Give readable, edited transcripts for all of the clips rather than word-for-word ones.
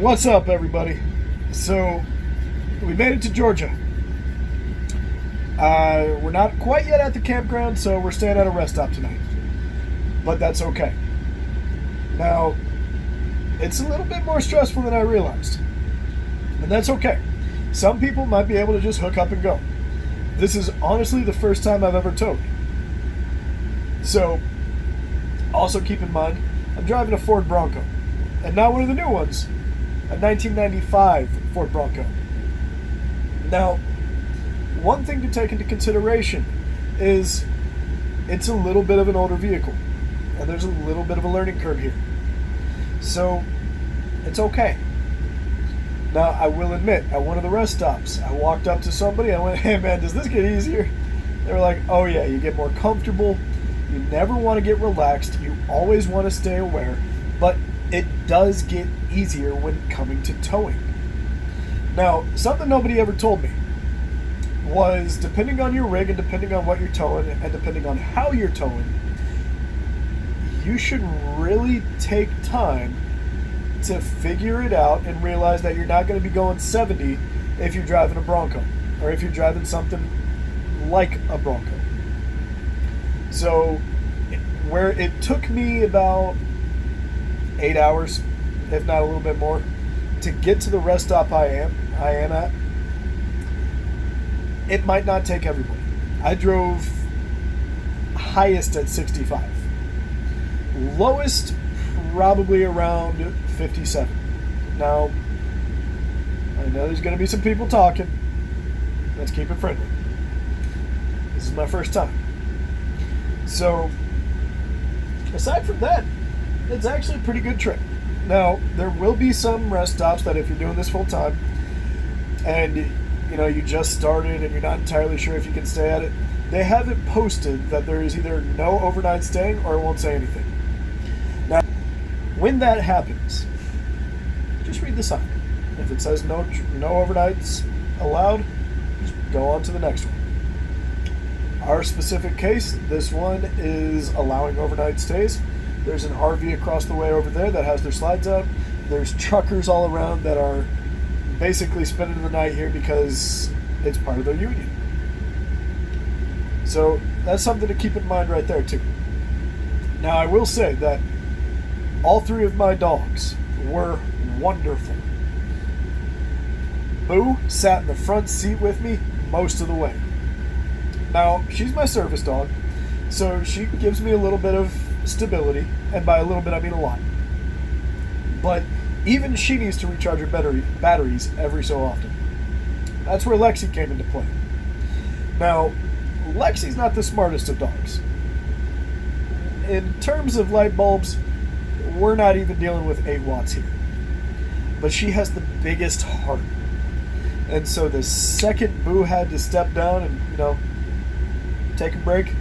What's up, everybody? So, we made it to Georgia. We're not quite yet at the campground, so we're staying at a rest stop tonight. But that's okay. Now, it's a little bit more stressful than I realized. And that's okay. Some people might be able to just hook up and go. This is honestly the first time I've ever towed. So, also keep in mind, I'm driving a Ford Bronco. And not one of the new ones. A 1995 Ford Bronco. Now, one thing to take into consideration is it's a little bit of an older vehicle. And there's a little bit of a learning curve here. So, it's okay. Now, I will admit, at one of the rest stops, I walked up to somebody, I went, "Hey man, does this get easier?" They were like, "Oh yeah, you get more comfortable, you never want to get relaxed, you always want to stay aware, but it does get easier when coming to towing." Now, something nobody ever told me was, depending on your rig and depending on what you're towing and depending on how you're towing, you should really take time to figure it out and realize that you're not going to be going 70 if you're driving a Bronco or if you're driving something like a Bronco. So where it took me about 8 hours, if not a little bit more, to get to the rest stop I am at, it might not take everybody. I drove highest at 65. Lowest probably around 57. Now, I know there's going to be some people talking. Let's keep it friendly. This is my first time. So, aside from that, it's actually a pretty good trip. Now, there will be some rest stops that if you're doing this full time and you just started and you're not entirely sure if you can stay at it, they haven't posted that there is either no overnight staying or it won't say anything. Now, when that happens, just read the sign. If it says no overnights allowed, just go on to the next one. Our specific case, this one is allowing overnight stays. There's an RV across the way over there that has their slides up. There's truckers all around that are basically spending the night here because it's part of their union. So that's something to keep in mind right there too. Now, I will say that all three of my dogs were wonderful. Boo sat in the front seat with me most of the way. Now, she's my service dog, so she gives me a little bit of stability, and by a little bit I mean a lot. But even she needs to recharge her batteries every so often. That's where Lexi came into play. Now, Lexi's not the smartest of dogs. In terms of light bulbs, we're not even dealing with 8 watts here. But she has the biggest heart. And so the second Boo had to step down and, take a break,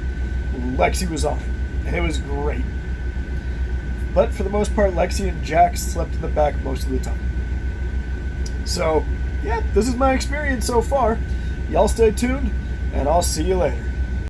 Lexi was on it. And it was great. But for the most part, Lexi and Jack slept in the back most of the time. So, yeah, this is my experience so far. Y'all stay tuned, and I'll see you later.